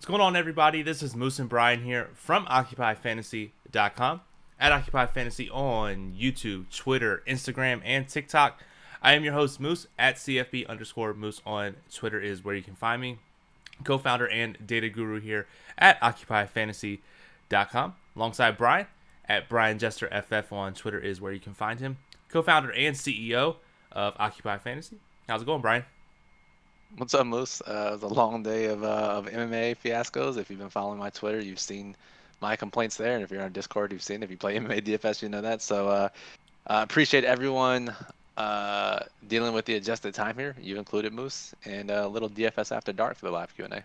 What's going on, everybody? This is Moose and Brian here from OccupyFantasy.com, at OccupyFantasy on YouTube, Twitter, Instagram, and TikTok. I am your host, Moose, at CFB_Moose on Twitter is where you can find me. Co-founder and data guru here at OccupyFantasy.com, alongside Brian, at BrianJesterFF on Twitter is where you can find him. Co-founder and CEO of Occupy Fantasy. How's it going, Brian? What's up, Moose? It was a long day of MMA fiascos. If you've been following my Twitter, you've seen my complaints there. And if you're on Discord, you've seen it. If you play MMA DFS, you know that. So appreciate everyone dealing with the adjusted time here. You included, Moose, and a little DFS after dark for the live Q&A.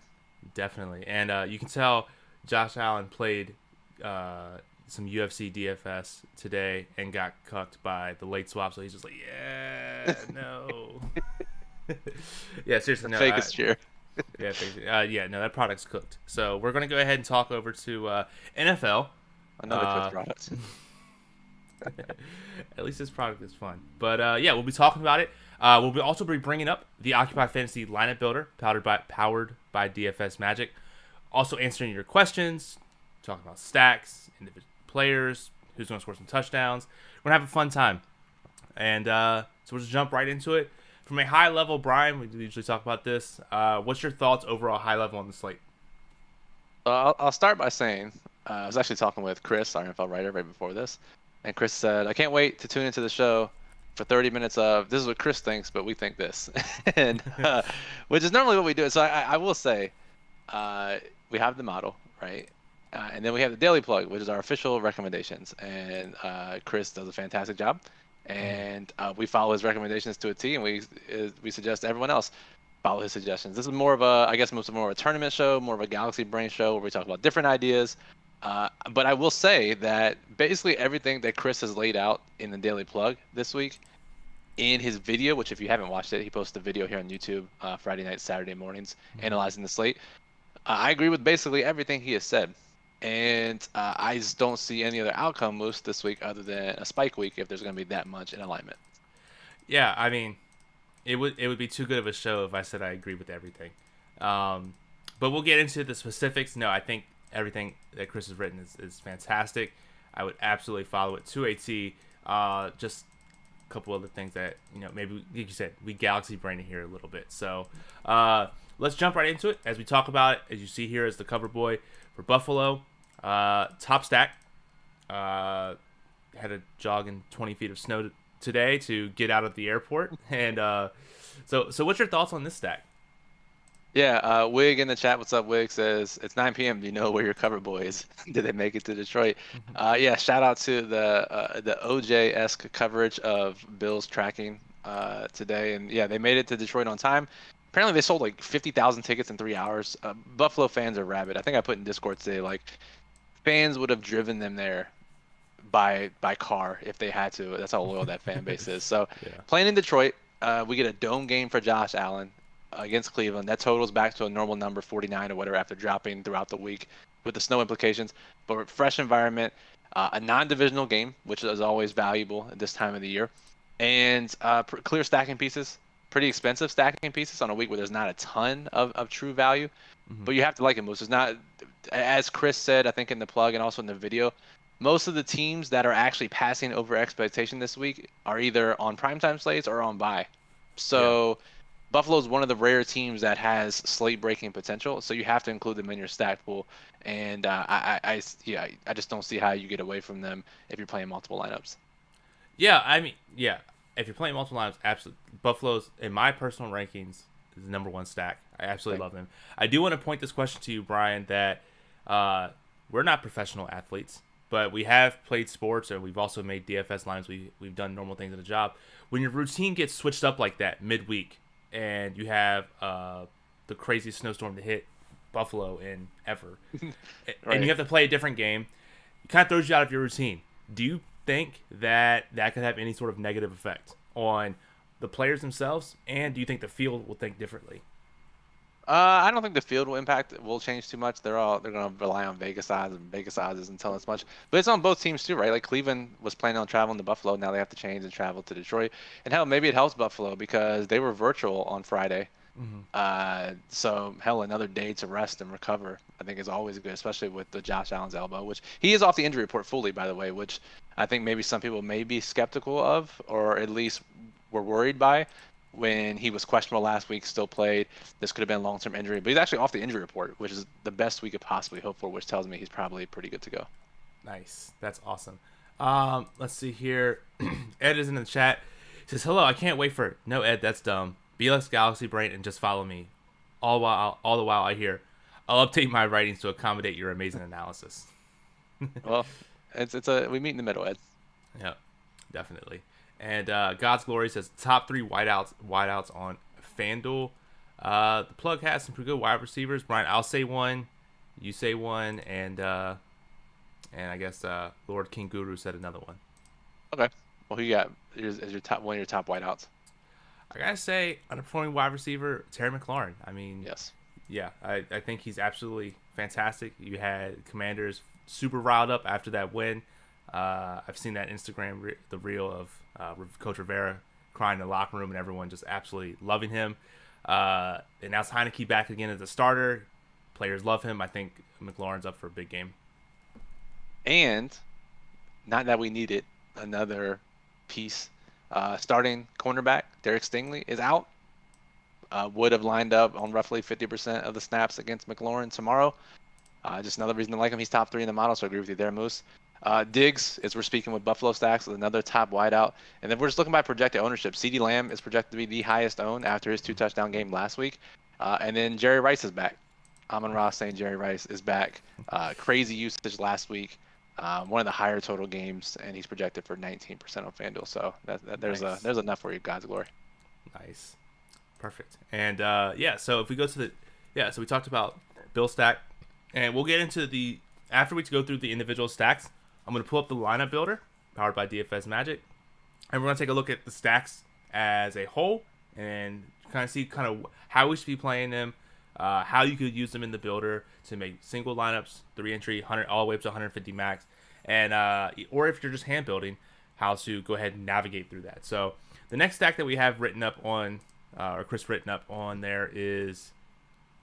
Definitely. And you can tell Josh Allen played some UFC DFS today and got cucked by the late swap. So he's just like, yeah, no. Yeah, seriously, no. Fakest cheer. No, that product's cooked. So we're gonna go ahead and talk over to NFL. Another cooked product. At least this product is fun. But we'll be talking about it. We'll also be bringing up the Occupy Fantasy lineup builder, powered by DFS Magic. Also answering your questions, talking about stacks, individual players, who's gonna score some touchdowns. We're gonna have a fun time, and so we'll just jump right into it. From a high level, Brian, we usually talk about this. What's your thoughts overall, high level, on the slate? I'll start by saying I was actually talking with Chris, our NFL writer, right before this, and Chris said, "I can't wait to tune into the show for 30 minutes of this is what Chris thinks, but we think this," and which is normally what we do. So I will say, we have the model, right? And then we have the daily plug, which is our official recommendations, and Chris does a fantastic job. And we follow his recommendations to a T, and we suggest everyone else follow his suggestions. This is more of a, I guess, more of a tournament show, more of a Galaxy Brain show where we talk about different ideas. But I will say that basically everything that Chris has laid out in the Daily Plug this week, in his video, which if you haven't watched it, he posted a video here on YouTube Friday night, Saturday mornings, analyzing the slate. I agree with basically everything he has said. And I just don't see any other outcome, Moose, this week other than a spike week if there's going to be that much in alignment. Yeah, I mean, it would be too good of a show if I said I agree with everything. But we'll get into the specifics. No, I think everything that Chris has written is fantastic. I would absolutely follow it to a T. Just a couple other things that, maybe, like you said, we Galaxy brain it here a little bit. So let's jump right into it. As we talk about it, as you see here as the cover boy for Buffalo, top stack. Had to jog in 20 feet of snow today to get out of the airport. And so what's your thoughts on this stack? Yeah, Wig in the chat, what's up, Wig, says, it's 9 p.m. Do you know where your cover boy is? Did they make it to Detroit? Yeah, shout out to the OJ-esque coverage of Bills tracking today. And yeah, they made it to Detroit on time. Apparently they sold like 50,000 tickets in 3 hours. Buffalo fans are rabid. I think I put in Discord today, like, fans would have driven them there by car if they had to. That's how loyal that fan base is. So playing in Detroit, we get a dome game for Josh Allen against Cleveland. That totals back to a normal number, 49 or whatever, after dropping throughout the week with the snow implications. But fresh environment, a non-divisional game, which is always valuable at this time of the year, and clear stacking pieces. Pretty expensive stacking pieces on a week where there's not a ton of true value, but you have to like it, Moose. It's not, as Chris said, I think in the plug and also in the video, most of the teams that are actually passing over expectation this week are either on primetime slates or on bye. So Buffalo is one of the rare teams that has slate breaking potential, so you have to include them in your stack pool. And I just don't see how you get away from them if you're playing multiple lineups. Yeah, I mean, yeah. If you're playing multiple lineups, absolutely. Buffalo's, in my personal rankings, is the number one stack. I absolutely love them. I do want to point this question to you, Brian, that we're not professional athletes, but we have played sports, and we've also made DFS lines. We've done normal things in the job. When your routine gets switched up like that midweek, and you have the craziest snowstorm to hit Buffalo in ever, and you have to play a different game, it kind of throws you out of your routine. Do you think that could have any sort of negative effect on the players themselves, and do you think the field will think differently? I don't think the field will change too much. They're going to rely on Vegas odds, and Vegas odds isn't telling us much. But it's on both teams too, right? Like Cleveland was planning on traveling to Buffalo. Now they have to change and travel to Detroit. And hell, maybe it helps Buffalo because they were virtual on Friday. So hell, another day to rest and recover, I think is always good, especially with the Josh Allen's elbow, which he is off the injury report fully, by the way, which I think maybe some people may be skeptical of, or at least were worried by when he was questionable last week, still played. This could have been a long-term injury, but he's actually off the injury report, which is the best we could possibly hope for, which tells me he's probably pretty good to go. Nice. That's awesome. Let's see here. Ed is in the chat. He says, hello, I can't wait for it. No, Ed, that's dumb. Be less Galaxy Brain and just follow me. All the while I hear, I'll update my writings to accommodate your amazing analysis. Well, we meet in the middle, Ed. Yeah, definitely. And God's Glory says top 3 wideouts on FanDuel. The plug has some pretty good wide receivers. Brian, I'll say one, you say one, and I guess Lord King Guru said another one. Okay. Well, who you got as your top one of your top wideouts? I gotta say, underperforming wide receiver Terry McLaurin. I mean, yes, yeah, I think he's absolutely fantastic. You had Commanders super riled up after that win. I've seen that Instagram the reel of Coach Rivera crying in the locker room and everyone just absolutely loving him. And now it's Heineke back again as a starter. Players love him. I think McLaurin's up for a big game. And not that we need it, another piece. Starting cornerback Derek Stingley is out. Would have lined up on roughly 50% of the snaps against McLaurin tomorrow. Just another reason to like him. He's top 3 in the model, so I agree with you there, Moose. Diggs, as we're speaking with Buffalo Stacks, with another top wideout. And then we're just looking by projected ownership. CeeDee Lamb is projected to be the highest owned after his 2-touchdown game last week. And then Jerry Rice is back. Amon-Ra saying Jerry Rice is back. Crazy usage last week. One of the higher total games, and he's projected for 19% on FanDuel. So there's enough for you, God's glory. Nice, perfect. And so if we go to so we talked about Bill Stack, and we'll get into after we go through the individual stacks. I'm going to pull up the lineup builder powered by DFS Magic, and we're going to take a look at the stacks as a whole and kind of see how we should be playing them, how you could use them in the builder to make single lineups, 3-entry, 100 all the way up to 150 max, and or if you're just hand building, how to go ahead and navigate through that. So the next stack that we have written up on, or Chris written up on there is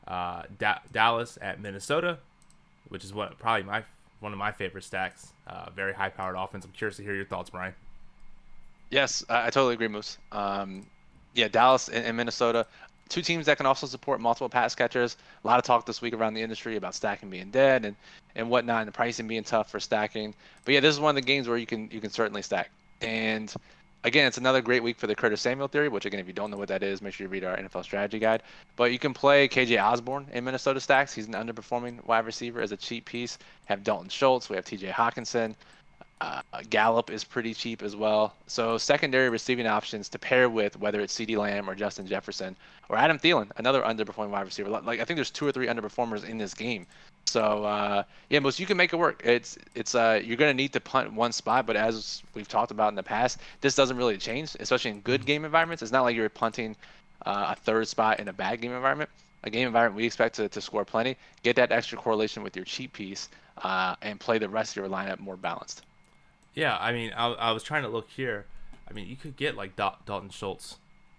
Dallas at Minnesota, which is probably one of my favorite stacks. Very high-powered offense. I'm curious to hear your thoughts, Brian. Yes, I totally agree, Moose. Dallas and Minnesota, two teams that can also support multiple pass catchers. A lot of talk this week around the industry about stacking being dead and whatnot, and the pricing being tough for stacking. But yeah, this is one of the games where you can certainly stack. And again, it's another great week for the Curtis Samuel theory, which again, if you don't know what that is, make sure you read our NFL strategy guide. But you can play KJ Osborne in Minnesota stacks. He's an underperforming wide receiver as a cheap piece. Have Dalton Schultz. We have TJ Hawkinson. Gallup is pretty cheap as well. So secondary receiving options to pair with, whether it's CeeDee Lamb or Justin Jefferson or Adam Thielen, another underperforming wide receiver. Like I think there's 2 or 3 underperformers in this game. So Most you can make it work. It's you're gonna need to punt one spot, but as we've talked about in the past, this doesn't really change, especially in good game environments. It's not like you're punting a third spot in a bad game environment. A game environment we expect to score plenty. Get that extra correlation with your cheap piece and play the rest of your lineup more balanced. Yeah, I mean, I was trying to look here. I mean, you could get like Dalton Schultz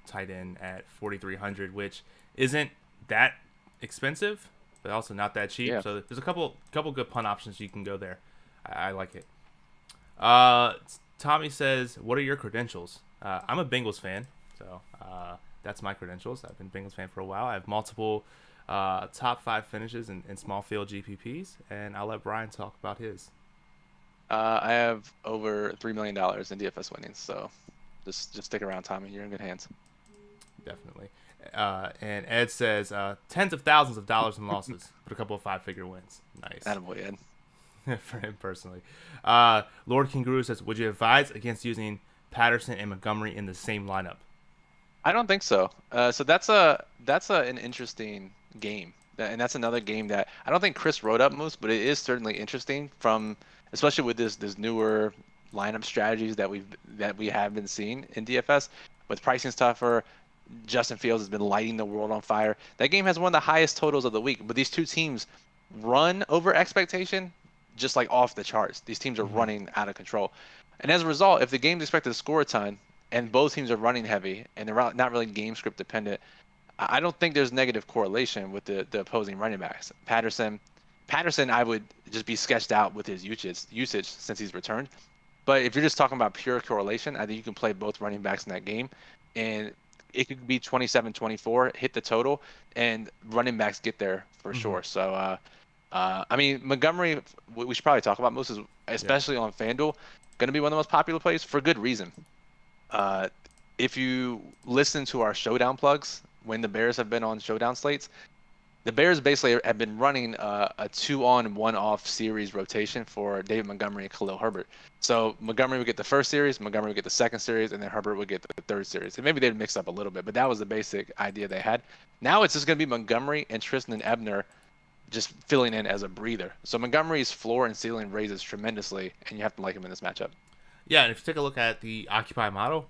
tight end at 4,300, which isn't that expensive, but also not that cheap. Yeah. So there's a couple good punt options you can go there. I like it. Tommy says, "What are your credentials?" I'm a Bengals fan, so that's my credentials. I've been a Bengals fan for a while. I have multiple top 5 finishes in small field GPPs, and I'll let Brian talk about his. I have over $3 million in DFS winnings, so just stick around, Tommy. You're in good hands. Definitely. And Ed says tens of thousands of dollars in losses, but a couple of 5-figure wins. Nice. Attaboy, Ed. For him personally. Lord King Guru says, would you advise against using Patterson and Montgomery in the same lineup? I don't think so. So that's an interesting game, and that's another game that I don't think Chris wrote up, Moose, but it is certainly interesting especially with this newer lineup strategies that we have been seeing in DFS. With pricing tougher, Justin Fields has been lighting the world on fire. That game has one of the highest totals of the week, but these two teams run over expectation just like off the charts. These teams are running out of control. And as a result, if the game's expected to score a ton and both teams are running heavy and they're not really game script dependent, I don't think there's negative correlation with the opposing running backs. Patterson, I would just be sketched out with his usage since he's returned. But if you're just talking about pure correlation, I think you can play both running backs in that game, and it could be 27-24, hit the total, and running backs get there for sure. So, I mean, Montgomery, we should probably talk about most, especially on FanDuel, going to be one of the most popular plays for good reason. If you listen to our showdown plugs when the Bears have been on showdown slates, the Bears basically have been running a 2-on, 1-off series rotation for David Montgomery and Khalil Herbert. So Montgomery would get the first series, Montgomery would get the second series, and then Herbert would get the third series. And maybe they'd mix up a little bit, but that was the basic idea they had. Now it's just going to be Montgomery and Tristan Ebner just filling in as a breather. So Montgomery's floor and ceiling raises tremendously, and you have to like him in this matchup. Yeah, and if you take a look at the Occupy model,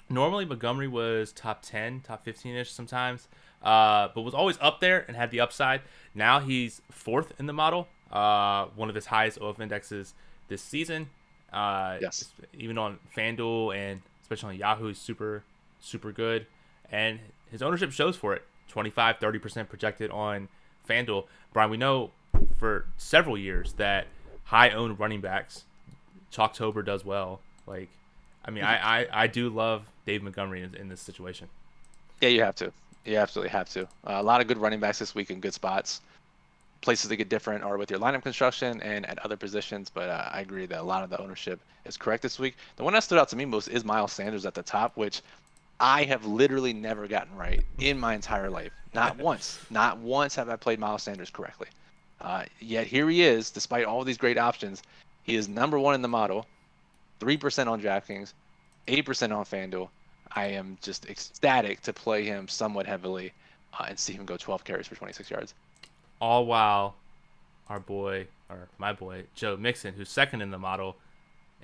normally Montgomery was top 10, top 15-ish sometimes, but was always up there and had the upside. Now he's 4th in the model, one of his highest OF indexes this season. Yes. Even on FanDuel and especially on Yahoo, he's super, super good. And his ownership shows for it. 25-30% projected on FanDuel. Brian, we know for several years that high-owned running backs, Chalktober does well. Like, I mean, I do love Dave Montgomery in this situation. Yeah, you have to. You absolutely have to. A lot of good running backs this week in good spots. Places that get different are with your lineup construction and at other positions, but I agree that a lot of the ownership is correct this week. The one that stood out to me most is Miles Sanders at the top, which I have literally never gotten right in my entire life. Not once. Not once have I played Miles Sanders correctly. Yet here he is, despite all these great options. He is number 1 in the model, 3% on DraftKings, 8% on FanDuel. I am just ecstatic to play him somewhat heavily and see him go 12 carries for 26 yards. All while my boy, Joe Mixon, who's 2nd in the model,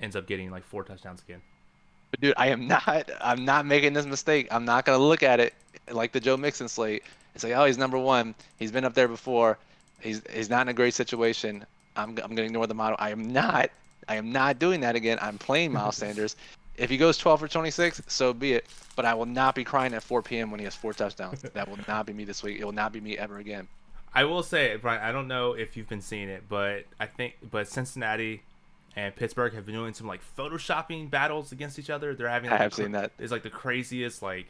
ends up getting like 4 touchdowns again. But dude, I'm not making this mistake. I'm not going to look at it like the Joe Mixon slate and say, oh, he's number 1. He's been up there before. He's not in a great situation. I'm going to ignore the model. I am not doing that again. I'm playing Miles Sanders. If he goes 12 for 26, so be it. But I will not be crying at 4 p.m. when he has 4 touchdowns. That will not be me this week. It will not be me ever again. I will say, Brian, I don't know if you've been seeing it, but Cincinnati and Pittsburgh have been doing some like photoshopping battles against each other. They're having I have seen that. It's like the craziest like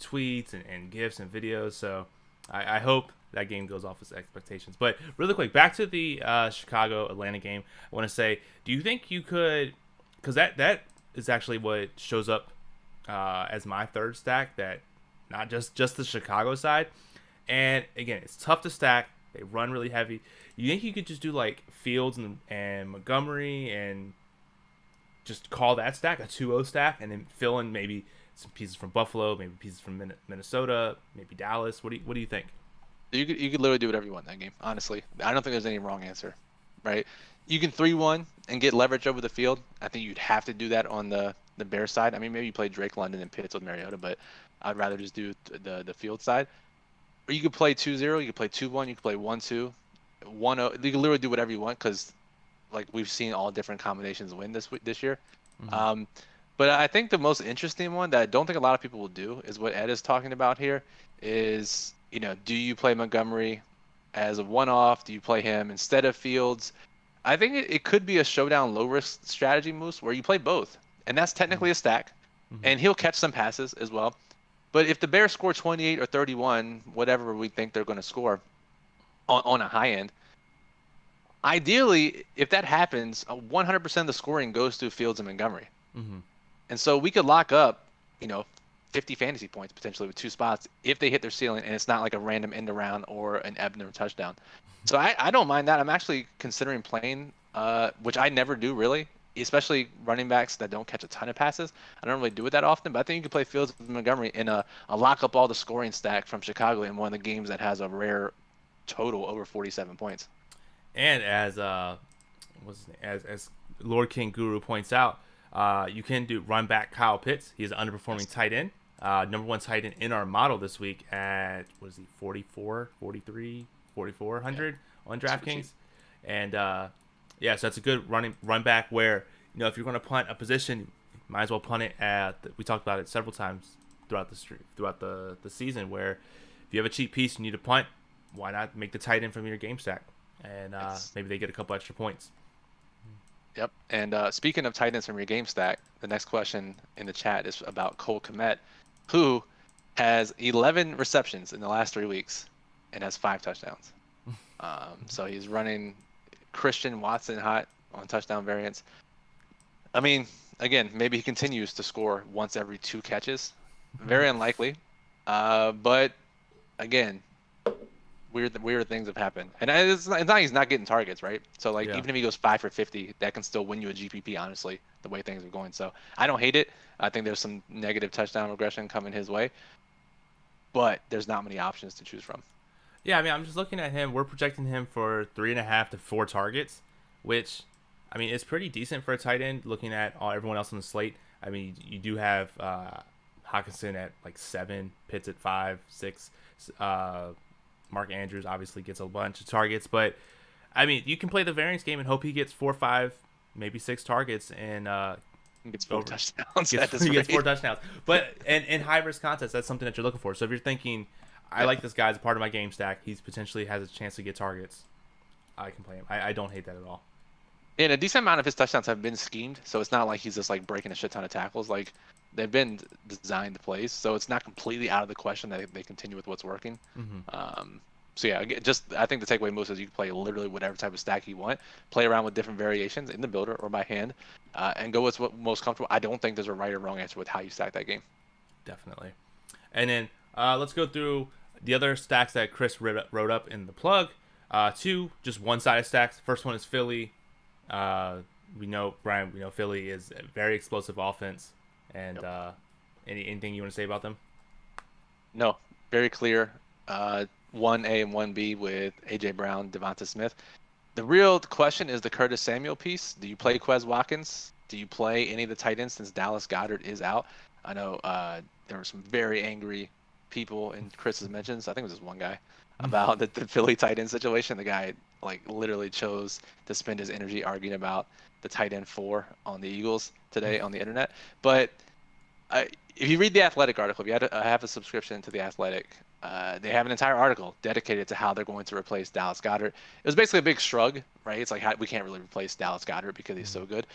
tweets and gifs and videos. So I hope that game goes off its expectations. But really quick, back to the Chicago-Atlanta game. I want to say, do you think you could, because that is actually what shows up as my third stack, that not just the Chicago side. And again, it's tough to stack. They run really heavy. You think you could just do like Fields and Montgomery and just call that stack a 2-0 stack, and then fill in maybe some pieces from Buffalo, maybe pieces from Minnesota, maybe Dallas? What do you think? You could literally do whatever you want in that game. Honestly, I don't think there's any wrong answer, right? You can 3-1 and get leverage over the field. I think you'd have to do that on the Bears side. I mean, maybe you play Drake London and Pitts with Mariota, but I'd rather just do the field side. Or you could play 2-0, you could play 2-1, you could play 1-2, 1-0. You can literally do whatever you want because, like, we've seen all different combinations win this year. Mm-hmm. But I think the most interesting one that I don't think a lot of people will do is what Ed is talking about here is, do you play Montgomery as a one-off? Do you play him instead of Fields? I think it could be a showdown low-risk strategy, Moose, where you play both. And that's technically a stack. Mm-hmm. And he'll catch some passes as well. But if the Bears score 28 or 31, whatever we think they're going to score on a high end, ideally, if that happens, 100% of the scoring goes to Fields and Montgomery. Mm-hmm. And so we could lock up, 50 fantasy points potentially with 2 spots if they hit their ceiling and it's not like a random end around or an Ebner touchdown. So I don't mind that. I'm actually considering playing, which I never do really, especially running backs that don't catch a ton of passes. I don't really do it that often, but I think you can play Fields and Montgomery in a lock up all the scoring stack from Chicago in one of the games that has a rare total over 47 points. And as Lord King Guru points out, you can do run back Kyle Pitts. He's an underperforming tight end. Number 1 tight end in our model this week at, 44, 43, 4,400 on DraftKings. And so that's a good run back where, if you're going to punt a position, you might as well punt it we talked about it several times throughout the season, where if you have a cheap piece, you need a punt, why not make the tight end from your game stack? And maybe they get a couple extra points. Yep. And speaking of tight ends from your game stack, the next question in the chat is about Cole Kmet, who has 11 receptions in the last 3 weeks and has 5 touchdowns. So he's running Christian Watson hot on touchdown variants. I mean, again, maybe he continues to score once every 2 catches. Very unlikely. But again, weird things have happened. And it's not he's not getting targets, right? So like even if he goes 5 for 50, that can still win you a GPP, honestly, the way things are going. So I don't hate it. I think there's some negative touchdown regression coming his way, but there's not many options to choose from. Yeah, I mean, I'm just looking at him. We're projecting him for 3.5 to 4 targets, which, I mean, is pretty decent for a tight end. Looking at everyone else on the slate, I mean, you do have Hawkinson at like 7, Pitts at 5, 6. Mark Andrews obviously gets a bunch of targets, but I mean, you can play the variance game and hope he gets 4, 5, maybe 6 targets and gets 4 touchdowns. He gets 4 touchdowns. But in high risk contests, that's something that you're looking for. So if you're thinking, I like this guy as a part of my game stack, he's potentially has a chance to get targets, I can play him. I don't hate that at all. And a decent amount of his touchdowns have been schemed, so it's not like he's just like breaking a shit ton of tackles. Like they've been designed plays, so it's not completely out of the question that they continue with what's working. So yeah, I think the takeaway most is you can play literally whatever type of stack you want, play around with different variations in the builder or by hand, and go with what's most comfortable. I don't think there's a right or wrong answer with how you stack that game. Definitely. And then let's go through the other stacks that Chris wrote up in the plug. 2 just one-sided stacks. First one is Philly. We know, Brian, Philly is a very explosive offense. And anything you want to say about them? No, very clear. 1A and 1B with A.J. Brown, Devonta Smith. The real question is the Curtis Samuel piece. Do you play Quez Watkins? Do you play any of the tight ends since Dallas Goedert is out? I know there were some very angry people in Chris's mentions. I think it was just one guy about the Philly tight end situation. The guy like literally chose to spend his energy arguing about the tight end 4 on the Eagles today on the internet. But if you read the Athletic article, if you have a subscription to the Athletic, they have an entire article dedicated to how they're going to replace Dallas Goedert. It was basically a big shrug, right? It's like we can't really replace Dallas Goedert because he's so good.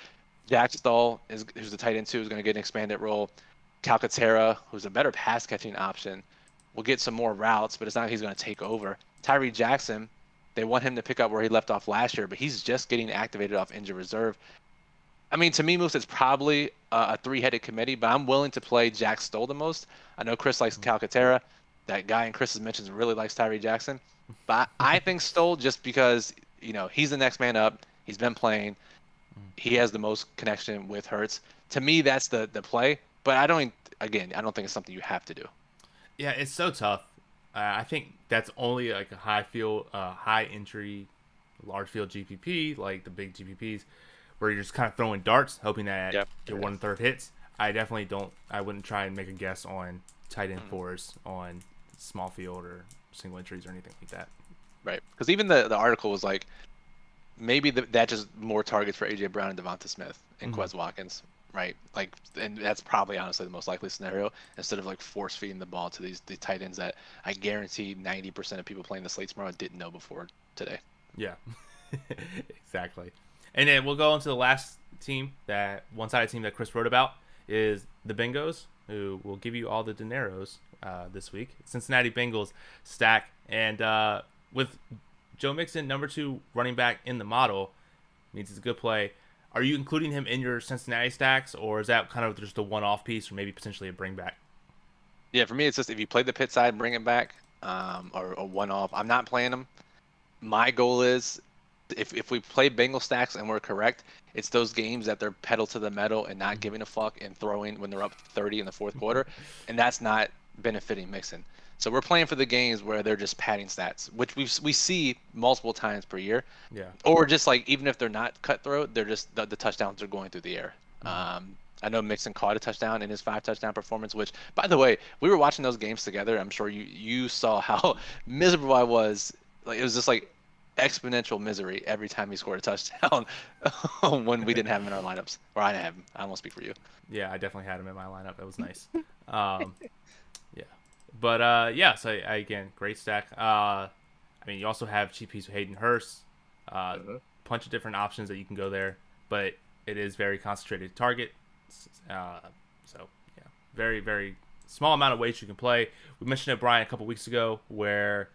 Jack Stoll, who's the tight end 2, is going to get an expanded role. Calcaterra, who's a better pass catching option, will get some more routes, but it's not like he's going to take over. Tyree Jackson, they want him to pick up where he left off last year, but he's just getting activated off injured reserve. I mean, to me, Moose, it's probably a 3-headed committee, but I'm willing to play Jack Stoll the most. I know Chris likes Calcaterra. That guy in Chris's mentions really likes Tyree Jackson. But I think Stoll, just because, he's the next man up. He's been playing. He has the most connection with Hurts. To me, that's the play. But I don't think it's something you have to do. Yeah, it's so tough. I think that's only like a high entry, large field GPP, like the big GPPs, where you're just kind of throwing darts, hoping that your 1/3 hits. I wouldn't try and make a guess on tight end 4s on small field or single entries or anything like that. Right. Because even the article was like, maybe that just more targets for A.J. Brown and Devonta Smith and Quez Watkins. Right, like, and that's probably honestly the most likely scenario, instead of like force feeding the ball to the tight ends that I guarantee 90% of people playing the slate tomorrow didn't know before today. Yeah, exactly. And then we'll go into the last team, that one-sided team that Chris wrote about, is the Bengals, who will give you all the dineros this week. Cincinnati Bengals stack, and with Joe Mixon, number 2 running back in the model, means it's a good play. Are you including him in your Cincinnati stacks, or is that kind of just a one-off piece, or maybe potentially a bring back? Yeah, for me, it's just if you play the pit side, bring him back, or a one-off. I'm not playing him. My goal is, if we play Bengal stacks and we're correct, it's those games that they're pedal to the metal and not giving a fuck and throwing when they're up 30 in the fourth quarter, and that's not benefiting Mixon. So we're playing for the games where they're just padding stats, which we see multiple times per year. Yeah. Or just like, even if they're not cutthroat, they're just the touchdowns are going through the air. I know Mixon caught a touchdown in his 5-touchdown performance, which, by the way, we were watching those games together. I'm sure you saw how miserable I was. Like, it was just like exponential misery every time he scored a touchdown when we didn't have him in our lineups. Or I didn't have him. I won't speak for you. Yeah, I definitely had him in my lineup. That was nice. Yeah. But yeah, so again, great stack. I mean, you also have cheap piece with Hayden Hurst. Bunch of different options that you can go there, but it is very concentrated target. Uh, so yeah, very very small amount of weights you can play. We mentioned it, Brian, a couple weeks ago, where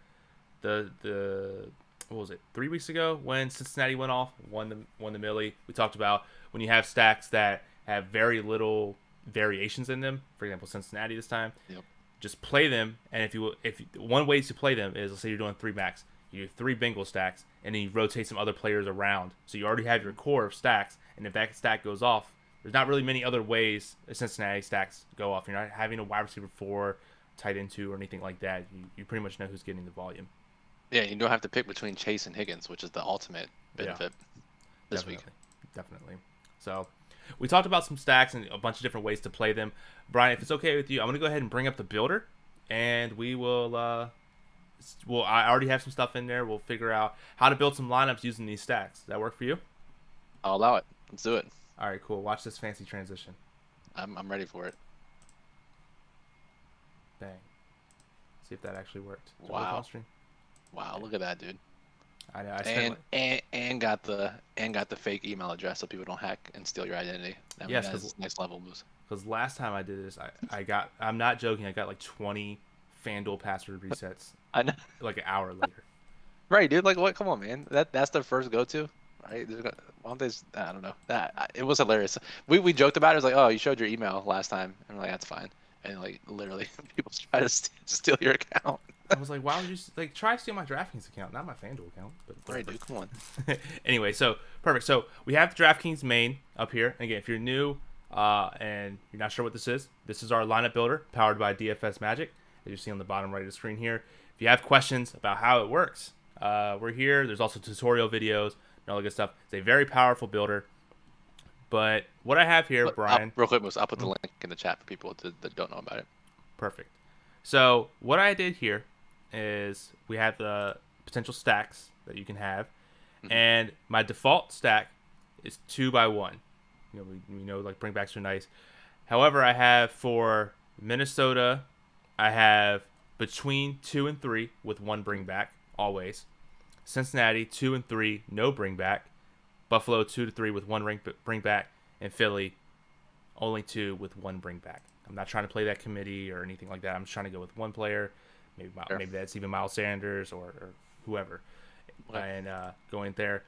the what was it, 3 weeks ago when Cincinnati went off, won the Millie. We talked about when you have stacks that have very little variations in them. For example, Cincinnati this time. Yep. Just play them, and if one way to play them is, let's say you're doing 3 max, you do 3 Bengal stacks, and then you rotate some other players around. So you already have your core of stacks, and if that stack goes off, there's not really many other ways Cincinnati stacks go off. You're not having a wide receiver 4, tight end 2, or anything like that. You pretty much know who's getting the volume. Yeah, you don't have to pick between Chase and Higgins, which is the ultimate benefit this week. Definitely. So we talked about some stacks and a bunch of different ways to play them. Brian, if it's okay with you, I'm going to go ahead and bring up the builder, and we will I already have some stuff in there. We'll figure out how to build some lineups using these stacks. Does that work for you? I'll allow it. Let's do it. All right, cool. Watch this fancy transition. I'm ready for it. Bang. See if that actually worked. Wow. Wow, look at that, dude. I know. And got the fake email address so people don't hack and steal your identity. Yes, that's next level moves. Because last time I did this, I'm not joking, I got like 20 FanDuel password resets. I know. Like an hour later. Right, dude. Like what? Come on, man. That's their first go-to, right? Why don't they? I don't know. It was hilarious. We joked about it. It was like, oh, you showed your email last time, and we're like, that's fine. And like literally, people try to steal your account. I was like, why would you try to steal my DraftKings account, not my FanDuel account? But right, dude, come on. Anyway, so perfect. So we have the DraftKings main up here. Again, if you're new and you're not sure what this is our lineup builder powered by DFS Magic, as you see on the bottom right of the screen here. If you have questions about how it works, we're here. There's also tutorial videos and all that good stuff. It's a very powerful builder. But what I have here, Brian... real quick, I'll put the link in the chat for people that don't know about it. Perfect. So what I did here is we have the potential stacks that you can have. And my default stack is 2x1. You know, we know like bringbacks are nice. However, I have for Minnesota, I have between 2 and 3 with 1 bringback always. Cincinnati 2 and 3, no bringback. Buffalo 2 to 3 with 1 bringback, and Philly only 2 with 1 bringback. I'm not trying to play that committee or anything like that. I'm just trying to go with 1 player. Maybe that's even Miles Sanders or whoever, and going there.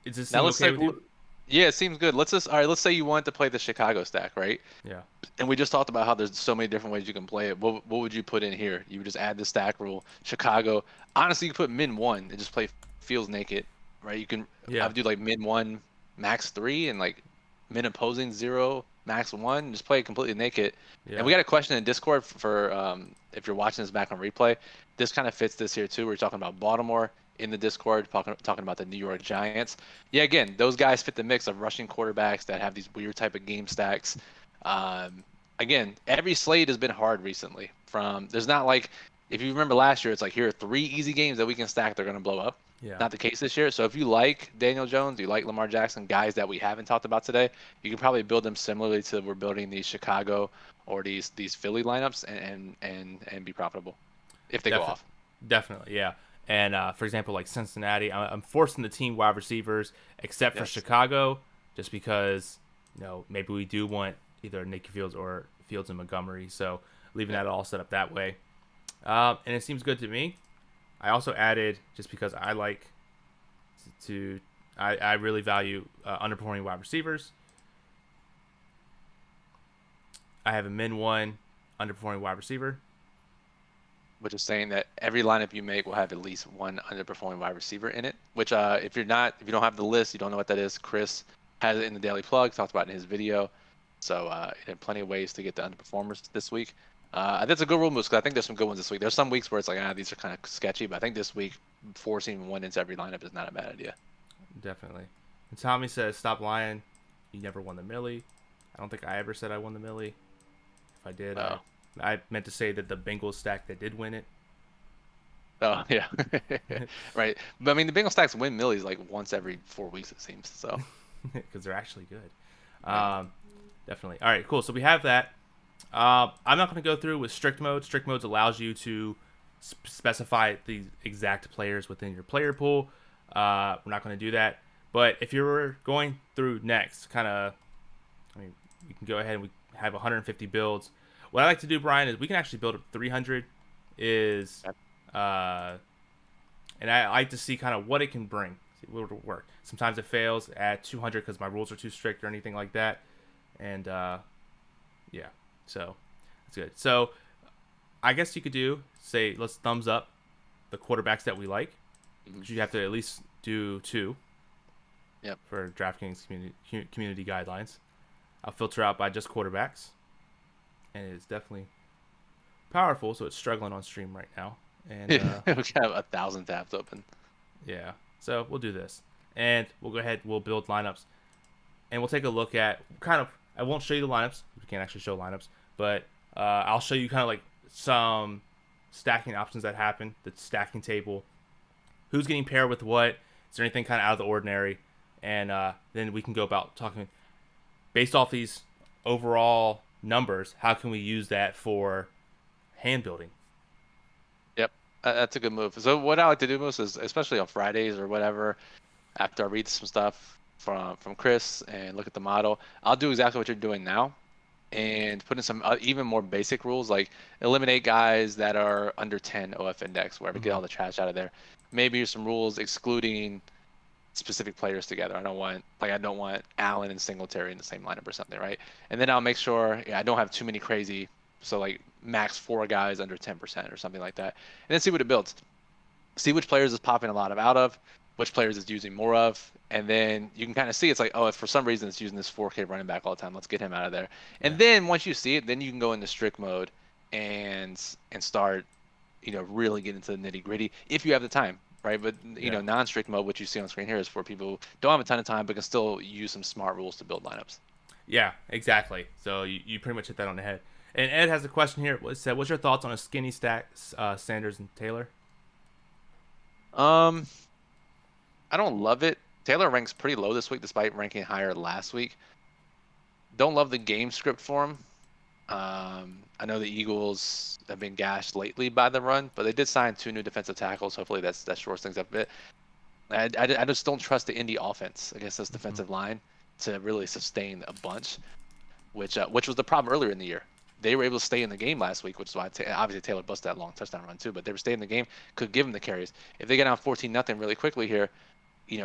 Is this okay with you? Yeah, it seems good. Let's say you want to play the Chicago stack, right? Yeah. And we just talked about how there's so many different ways you can play it. What would you put in here? You would just add the stack rule. Chicago. Honestly, you could put min 1 and just play Fields naked, right? You can do like min 1, max 3, and like min opposing 0, max 1. Just play it completely naked. Yeah. And we got a question in Discord for if you're watching this back on replay. This kind of fits this here too. We're talking about Baltimore in the Discord, talking about the New York Giants. Yeah, again, those guys fit the mix of rushing quarterbacks that have these weird type of game stacks. Again, every slate has been hard recently. There's not like, if you remember last year, it's like, here are 3 easy games that we can stack. They're going to blow up. Yeah. Not the case this year. So if you like Daniel Jones, you like Lamar Jackson, guys that we haven't talked about today, you can probably build them similarly to we're building these Chicago or these Philly lineups and be profitable if they go off. Definitely, yeah. And for example, like Cincinnati, I'm forcing the team wide receivers except for Chicago, just because maybe we do want either Nick Fields or Fields and Montgomery. So leaving that all set up that way, and it seems good to me. I also added, just because I like to, I really value underperforming wide receivers. I have a min 1 underperforming wide receiver. Which is saying that every lineup you make will have at least 1 underperforming wide receiver in it. Which, if you don't have the list, you don't know what that is. Chris has it in the Daily Plug, talked about it in his video. So, had plenty of ways to get the underperformers this week. That's a good rule move, because I think there's some good ones this week. There's some weeks where it's like, these are kind of sketchy, but I think this week forcing 1 into every lineup is not a bad idea. Definitely. And Tommy says, stop lying. You never won the Millie. I don't think I ever said I won the Millie. If I did, I meant to say that the Bengals stack that did win it. Oh, yeah. Right. But I mean, the Bengals stacks win Millies like once every 4 weeks, it seems. So, because they're actually good. Definitely. All right, cool. So we have that. I'm not going to go through with strict mode. Strict modes allows you to specify the exact players within your player pool. We're not going to do that. But if you're going through next, we can go ahead and we have 150 builds. What I like to do, Brian, is we can actually build up 300. And I like to see kind of what it can bring. See what will work. Sometimes it fails at 200 because my rules are too strict or anything like that. And yeah, so that's good. So I guess you could say let's thumbs up the quarterbacks that we like. You have to at least do 2. Yep. For DraftKings community guidelines. I'll filter out by just quarterbacks, and it's definitely powerful. So it's struggling on stream right now, and we have 1,000 tabs open. Yeah, so we'll do this, and we'll go ahead. We'll build lineups, and we'll take a look at I won't show you the lineups. We can't actually show lineups, but I'll show you kind of like some stacking options that happen. The stacking table, who's getting paired with what. Is there anything kind of out of the ordinary? And then we can go about talking based off these overall numbers. How can we use that for hand building? Yep, that's a good move. So what I like to do most is, especially on Fridays or whatever, after I read some stuff from Chris and look at the model, I'll do exactly what you're doing now and put in some even more basic rules, like eliminate guys that are under 10 OF index, where we get all the trash out of there. Maybe some rules excluding specific players together. I don't want Allen and Singletary in the same lineup or something, right? And then I'll make sure I don't have too many crazy, so like max 4 guys under 10% or something like that, and then see what it builds. See which players is popping a lot out of, which players it's using more of, and then you can kind of see it's like, oh, if for some reason it's using this 4K running back all the time, let's get him out of there. And then once you see it, then you can go into strict mode and start, really get into the nitty gritty if you have the time. Right, but non-strict mode, what you see on screen here, is for people who don't have a ton of time but can still use some smart rules to build lineups. Yeah, exactly. So you pretty much hit that on the head. And Ed has a question here. What's your thoughts on a skinny stack, Sanders and Taylor? I don't love it. Taylor ranks pretty low this week, despite ranking higher last week. Don't love the game script for him. I know the Eagles have been gashed lately by the run, but they did sign 2 new defensive tackles. Hopefully that shortens things up a bit. I just don't trust the Indy offense against this defensive line to really sustain a bunch, which was the problem earlier in the year. They were able to stay in the game last week, which is why obviously Taylor busted that long touchdown run too, but they were staying in the game, could give them the carries. If they get down 14-0 really quickly here,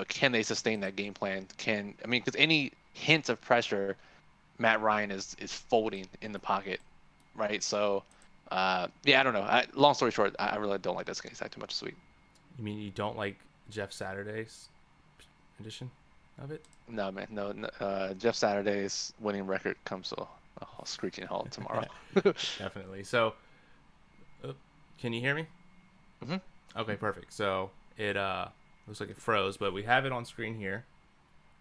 can they sustain that game plan? Because any hint of pressure, Matt Ryan is folding in the pocket, right? So, I don't know. Long story short, I really don't like that skinny stack too much this week. You mean you don't like Jeff Saturday's edition of it? No, man. No. Jeff Saturday's winning record comes to a screeching halt tomorrow. Definitely. So, can you hear me? Mm-hmm. Okay, perfect. So it looks like it froze, but we have it on screen here.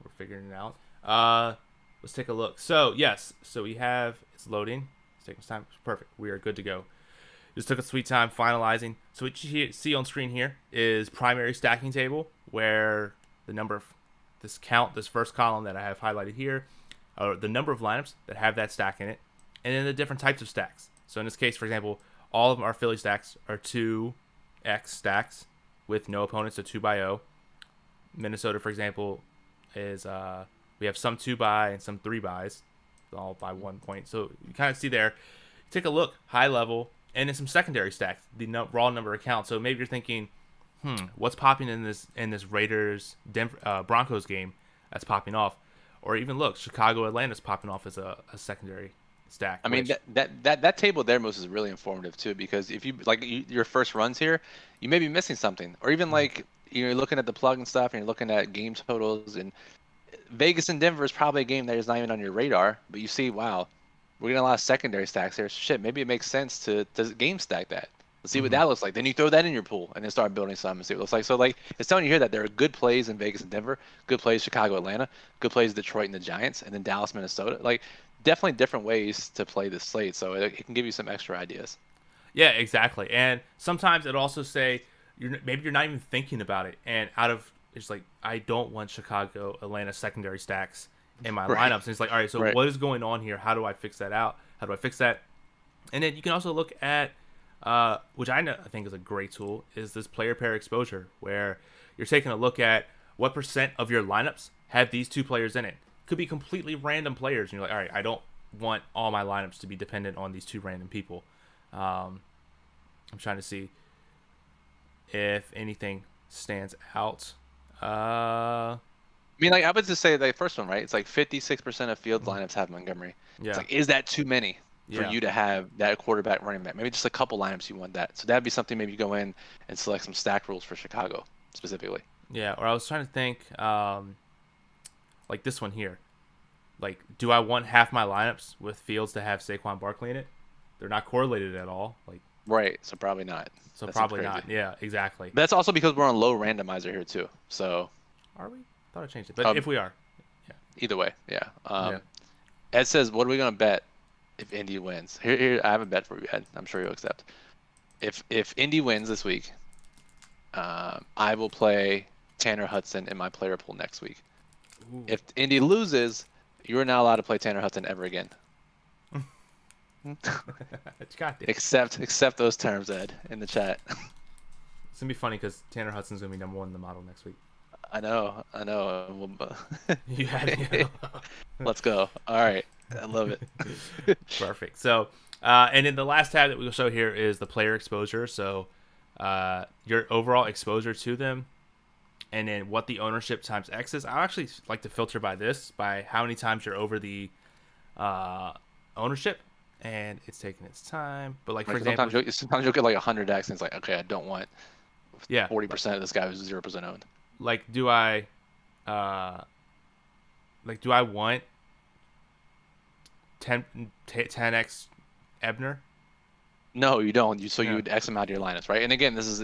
We're figuring it out. Let's take a look. So yes, we have it's loading. It's taking some time. Perfect. We are good to go. Just took a sweet time finalizing. So what you see on screen here is primary stacking table, where the number of this first column that I have highlighted here, are the number of lineups that have that stack in it, and then the different types of stacks. So in this case, for example, all of our Philly stacks are 2x stacks with no opponents, so 2x0. Minnesota, for example, is we have some 2x and some 3x's, all by 1 point. So you kind of see there. Take a look, high level, and then some secondary stacks, the raw number of counts. So maybe you're thinking, what's popping in this Raiders Broncos game that's popping off? Or even look, Chicago Atlanta's popping off as a secondary stack. I mean, that table there, Moses, is really informative too, because if you your first runs here, you may be missing something, or even like you're looking at the plug and stuff, and you're looking at game totals, and Vegas and Denver is probably a game that is not even on your radar, but you see, wow, we're getting a lot of secondary stacks here. Shit, maybe it makes sense to game stack that. Let's see what that looks like. Then you throw that in your pool and then start building something and see what it looks like. So like it's telling you here that there are good plays in Vegas and Denver, good plays Chicago, Atlanta, good plays Detroit and the Giants, and then Dallas, Minnesota. Like definitely different ways to play this slate. So it can give you some extra ideas. Yeah, exactly. And sometimes it also say maybe you're not even thinking about it, and it's like, I don't want Chicago, Atlanta secondary stacks in my lineups. And it's like, all right, so what is going on here? How do I fix that out? How do I fix that? And then you can also look at, which I think is a great tool, is this player pair exposure, where you're taking a look at what percent of your lineups have these two players in it. Could be completely random players, and you're like, all right, I don't want all my lineups to be dependent on these two random people. I'm trying to see if anything stands out. I mean, like I would just say the first one, right? It's like 56% of field lineups have Montgomery. Yeah. It's like, is that too many for Yeah. you to have that quarterback, running back? Maybe just a couple lineups you want that. So that'd be something maybe you go in and select some stack rules for Chicago specifically. Yeah, or I was trying to think, like this one here. Like, do I want half my lineups with Fields to have Saquon Barkley in it? They're not correlated at all. Like, Right. So probably not. so That seems probably crazy. not. Yeah, exactly. But that's also because we're on low randomizer here too. So Are we? Thought I changed it, but if we are, either way, yeah. Yeah. Ed says, "What are we gonna bet if Indy wins?" Here, I have a bet for you, Ed. I'm sure you'll accept. If Indy wins this week, I will play Tanner Hudson in my player pool next week. Ooh. If Indy loses, you are not allowed to play Tanner Hudson ever again. God damn. Accept those terms, Ed, in the chat. It's gonna be funny because Tanner Hudson's gonna be number one in the model next week. I know. You had it. Let's go. All right, I love it. Perfect. So, and then the last tab that we'll show here is the player exposure. So, your overall exposure to them, and then what the ownership times X is. I actually like to filter by how many times you're over the ownership, and it's taking its time. But like, for example, sometimes you'll get like 100x, and it's like, okay, I don't want yeah, 40% of this guy who's 0% owned. like, do I want 10x Ebner? No, you don't. You Yeah. would X them out of your lineups, right? And again, this is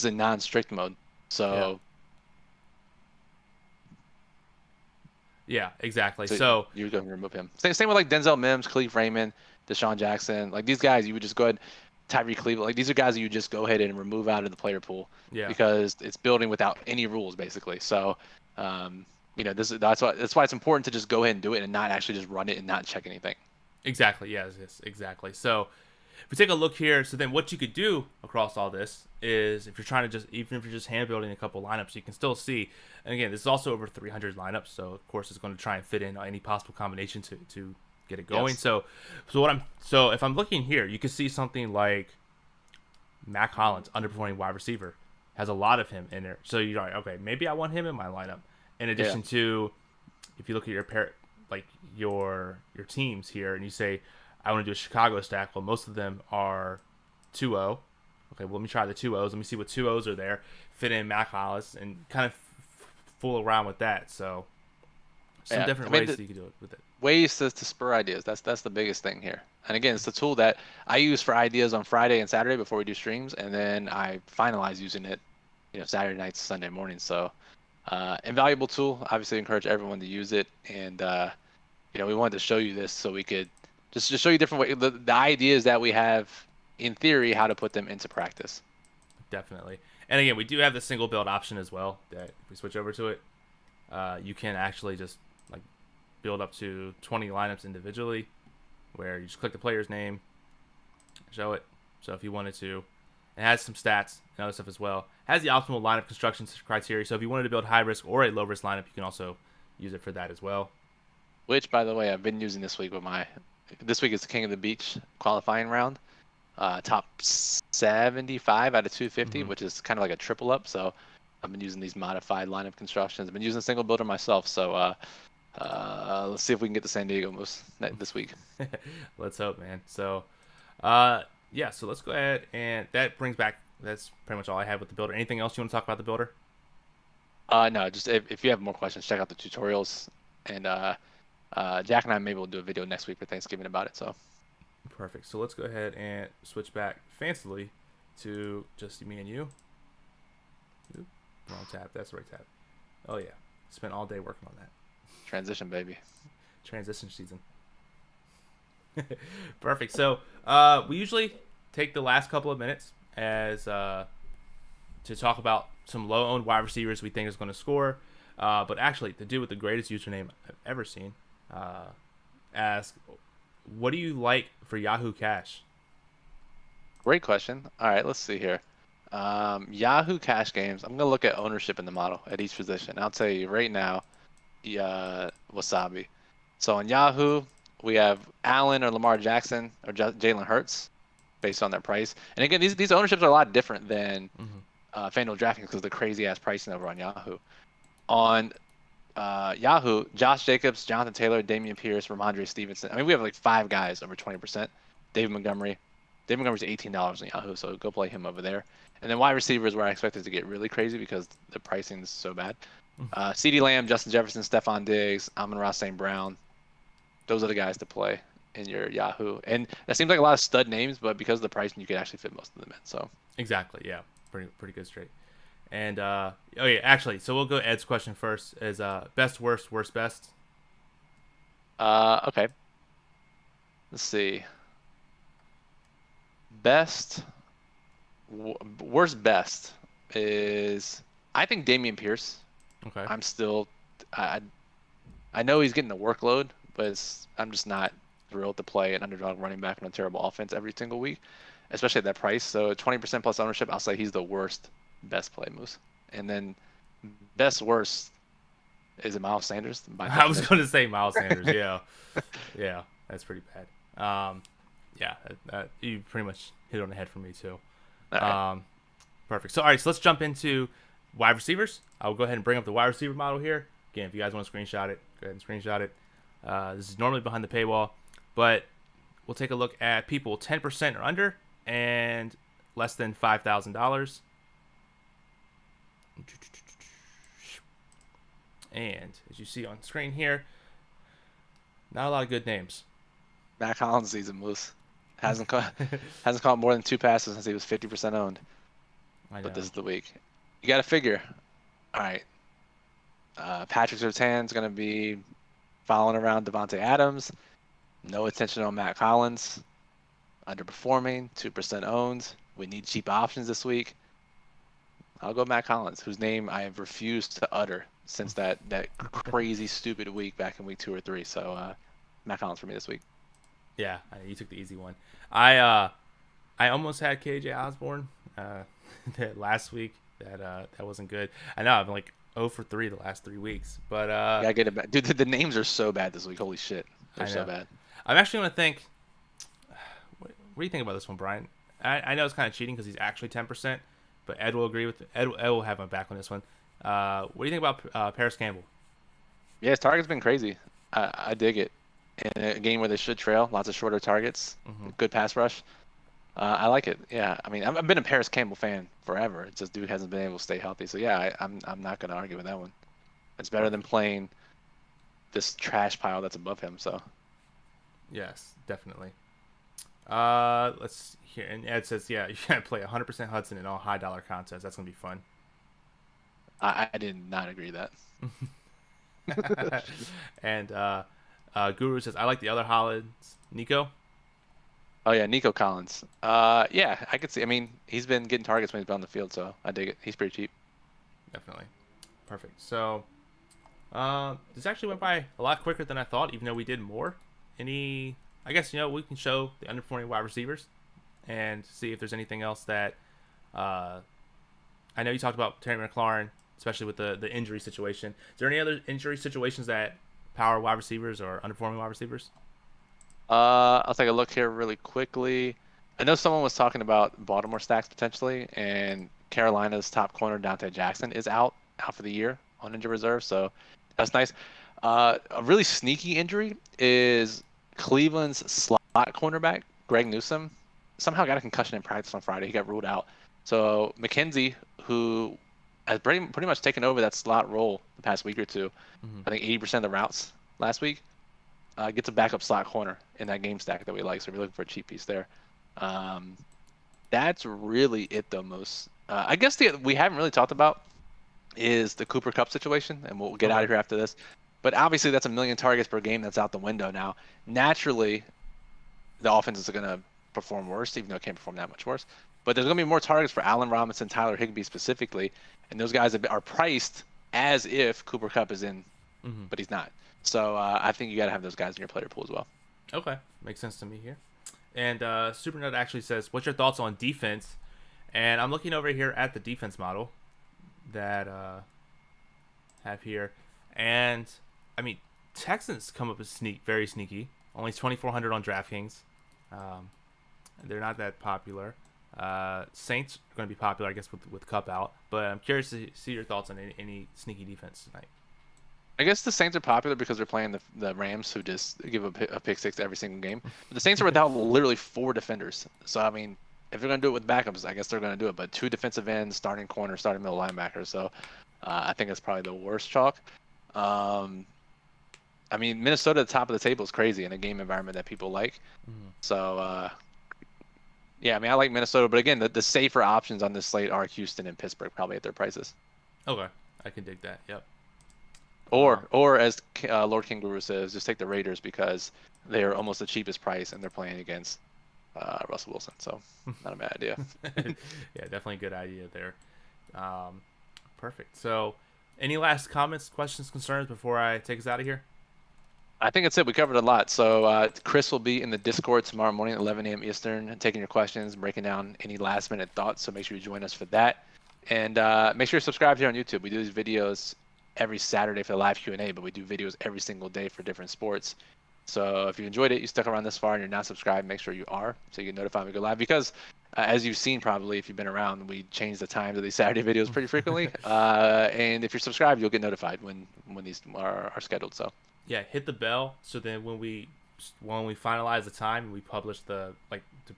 in non-strict mode, so Yeah, exactly. So you're going to remove him. Same with like Denzel Mims, Khalif Raymond, Deshaun Jackson. Like these guys, you would just go ahead. Tyreek Cleveland. Like these are guys that you just go ahead and remove out of the player pool. Yeah. Because it's building without any rules, basically. So, that's why it's important to just go ahead and do it and not actually just run it and not check anything. Exactly. Yes, exactly. So if we take a look here, so then what you could do across all this is if you're trying to even if you're just hand building a couple lineups, you can still see. And again, this is also over 300 lineups, so of course it's going to try and fit in any possible combination to get it going. Yes. So if I'm looking here, you can see something like Mac Hollins, underperforming wide receiver, has a lot of him in there. So you're like, okay, maybe I want him in my lineup. In addition to, if you look at your teams here and you say, I want to do a Chicago stack. Well, most of them are 2-0. Okay, well, let me try the 2-0s. Let me see what 2-0s are there. Fit in Mac Hollins and kind of fool around with that. So some different ways that you can do it with it. Ways to spur ideas. That's the biggest thing here. And again, it's the tool that I use for ideas on Friday and Saturday before we do streams, and then I finalize using it, Saturday nights, Sunday mornings. So, invaluable tool. Obviously, encourage everyone to use it. And we wanted to show you this so we could just show you different ways, the ideas that we have in theory, how to put them into practice. Definitely. And again, we do have the single build option as well. That if we switch over to it, you can actually just build up to 20 lineups individually, where you just click the player's name, show it. So if you wanted to, it has some stats and other stuff as well. It has the optimal lineup construction criteria. So if you wanted to build high risk or a low risk lineup, you can also use it for that as well. Which, by the way, I've been using this week this week is the King of the Beach qualifying round. Top 75 out of 250, which is kind of like a triple up. So I've been using these modified lineup constructions. I've been using single builder myself. So let's see if we can get to San Diego this week. Let's hope, man. So, so let's go ahead, and that's pretty much all I have with the builder. Anything else you want to talk about the builder? No, just if you have more questions, check out the tutorials, and Jack and I maybe will do a video next week for Thanksgiving about it. So perfect. So let's go ahead and switch back fancily to just me and you. Oop, wrong tab. That's the right tab. Oh yeah, spent all day working on that. Transition, baby. Transition season. Perfect. So we usually take the last couple of minutes as to talk about some low-owned wide receivers we think is going to score. But actually, the dude with the greatest username I've ever seen asked, what do you like for Yahoo Cash? Great question. All right, let's see here. Yahoo Cash games. I'm gonna look at ownership in the model at each position. I'll tell you right now, Wasabi. So on Yahoo, we have Allen or Lamar Jackson or Jalen Hurts based on their price. And again, these ownerships are a lot different than FanDuel DraftKings because of the crazy ass pricing over on Yahoo. On Yahoo, Josh Jacobs, Jonathan Taylor, Damian Pierce, Ramondre Stevenson. I mean, we have like 5 guys over 20%. David Montgomery. David Montgomery's $18 on Yahoo, so go play him over there. And then wide receivers where I expected to get really crazy because the pricing is so bad. CeeDee Lamb, Justin Jefferson, Stephon Diggs, Amon-Ra St. Brown. Those are the guys to play in your Yahoo. And that seems like a lot of stud names, but because of the pricing, you could actually fit most of them in. So exactly, yeah, pretty good straight. And actually, so we'll go Ed's question first. Is best, worst, worst, best? Okay. Let's see. Best, worst, best is I think Damian Pierce. Okay. I know he's getting the workload, but I'm just not thrilled to play an underdog running back on a terrible offense every single week, especially at that price. So 20% plus ownership, I'll say he's the worst best play moves. And then best worst is it Miles Sanders? I was going to say Miles Sanders. Yeah, that's pretty bad. You pretty much hit on the head for me too. Right. Perfect. So all right, so let's jump into wide receivers. I'll go ahead and bring up the wide receiver model here. Again, if you guys want to screenshot it, go ahead and screenshot it. This is normally behind the paywall, but we'll take a look at people 10% or under and less than $5,000. And as you see on screen here, not a lot of good names. Matt Collins season moves. Hasn't caught more than 2 passes since he was 50% owned. But this is the week. You got to figure. All right. Patrick Surtain's going to be following around Devontae Adams. No attention on Matt Collins. Underperforming, 2% owned. We need cheap options this week. I'll go Matt Collins, whose name I have refused to utter since that crazy, stupid week back in week 2 or 3. So Matt Collins for me this week. Yeah, you took the easy one. I almost had KJ Osborne last week. That wasn't good. I know I've been like 0 for 3 the last 3 weeks, but yeah, I get it back. Dude, the names are so bad this week. Holy shit, they're so bad. I'm actually gonna think. What do you think about this one, Brian? I know it's kind of cheating because he's actually 10%, but Ed will agree with Ed will have my back on this one. What do you think about Paris Campbell? Yeah, his target's been crazy. I dig it. In a game where they should trail, lots of shorter targets, good pass rush. I like it. Yeah, I mean, I've been a Paris Campbell fan forever. It's just dude hasn't been able to stay healthy. So yeah, I'm not gonna argue with that one. It's better than playing this trash pile that's above him. So yes, definitely. Let's hear. And Ed says, yeah, you gotta play 100% Hudson in all high dollar contests. That's gonna be fun. I did not agree with that. And Guru says, I like the other Hollands. Nico? Oh, yeah, Nico Collins. Yeah, I could see. I mean, he's been getting targets when he's been on the field, so I dig it. He's pretty cheap. Definitely. Perfect. So, this actually went by a lot quicker than I thought, even though we did more. I guess, we can show the underperforming wide receivers and see if there's anything else that, I know you talked about Terry McLaurin, especially with the injury situation. Is there any other injury situations that power wide receivers or underperforming wide receivers? I'll take a look here really quickly. I know someone was talking about Baltimore stacks potentially, and Carolina's top corner, Dante Jackson, is out for the year on injured reserve, so that's nice. A really sneaky injury is Cleveland's slot cornerback, Greg Newsome. Somehow got a concussion in practice on Friday. He got ruled out. So McKenzie, who has pretty much taken over that slot role the past week or two, I think 80% of the routes last week, gets a backup slot corner in that game stack that we like. So if you're looking for a cheap piece there, that's really it though. Most I guess we haven't really talked about is the Cooper Kupp situation, and we'll get out of here after this. But obviously that's 1 million targets per game that's out the window now. Naturally, the offense is going to perform worse, even though it can't perform that much worse. But there's going to be more targets for Allen Robinson, Tyler Higbee specifically, and those guys are priced as if Cooper Kupp is in, but he's not. So I think you got to have those guys in your player pool as well. Okay, makes sense to me here. And Supernut actually says, "What's your thoughts on defense?" And I'm looking over here at the defense model that have here, and I mean Texans come up as very sneaky. Only 2,400 on DraftKings. They're not that popular. Saints are going to be popular, I guess, with Cup out. But I'm curious to see your thoughts on any sneaky defense tonight. I guess the Saints are popular because they're playing the Rams, who just give a pick six every single game. But the Saints are without literally 4 defenders. So, I mean, if they're going to do it with backups, I guess they're going to do it. But 2 defensive ends, starting corner, starting middle linebacker. So, I think that's probably the worst chalk. I mean, Minnesota at the top of the table is crazy in a game environment that people like. So, yeah, I mean, I like Minnesota. But again, the safer options on this slate are Houston and Pittsburgh, probably at their prices. Okay, I can dig that. Yep. Or as Lord King Guru says, just take the Raiders because they are almost the cheapest price and they're playing against Russell Wilson. So not a bad idea. Yeah, definitely a good idea there. Perfect. So any last comments, questions, concerns before I take us out of here? I think that's it. We covered a lot. So Chris will be in the Discord tomorrow morning at 11 a.m. Eastern, taking your questions, breaking down any last-minute thoughts. So make sure you join us for that. And make sure you subscribe here on YouTube. We do these videos every Saturday for the live Q&A, but we do videos every single day for different sports. So if you enjoyed it, you stuck around this far and you're not subscribed, make sure you are so you get notified when we go live. Because as you've seen probably if you've been around, we change the times of these Saturday videos pretty frequently. And if you're subscribed, you'll get notified when these are scheduled. So yeah, hit the bell so then when we finalize the time and we publish the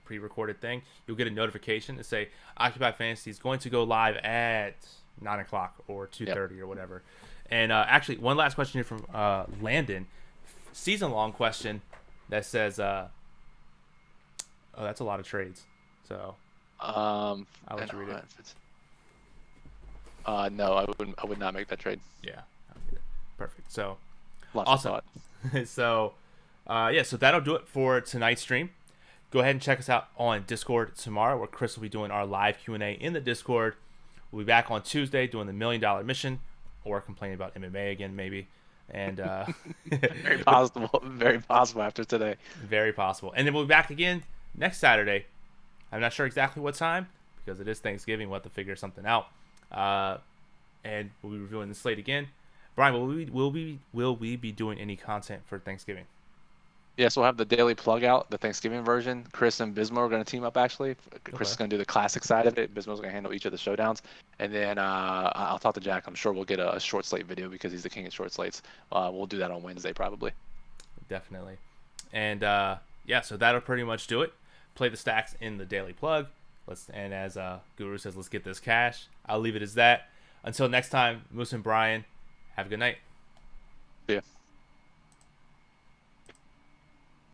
pre-recorded thing, you'll get a notification to say Occupy Fantasy is going to go live at 9 o'clock or 2:30 or whatever. And actually, one last question here from Landon, season-long question that says, "Oh, that's a lot of trades." So I'll let you read it. No, I would not make that trade. Yeah, perfect. So Lots awesome. of thought. So so that'll do it for tonight's stream. Go ahead and check us out on Discord tomorrow, where Chris will be doing our live Q&A in the Discord. We'll be back on Tuesday doing the $1 Million Mission, or complaining about MMA again, maybe. And very possible after today. Very possible. And then we'll be back again next Saturday. I'm not sure exactly what time because it is Thanksgiving. We'll have to figure something out. And we'll be reviewing the slate again. Brian, will we be doing any content for Thanksgiving? Yes, we'll have the daily plug out, the Thanksgiving version. Chris and Bismo are going to team up, actually. Chris is going to do the classic side of it. Bismo's going to handle each of the showdowns. And then I'll talk to Jack. I'm sure we'll get a short slate video because he's the king of short slates. We'll do that on Wednesday, probably. Definitely. And, so that'll pretty much do it. Play the stacks in the daily plug. And as Guru says, let's get this cash. I'll leave it as that. Until next time, Moose and Brian, have a good night.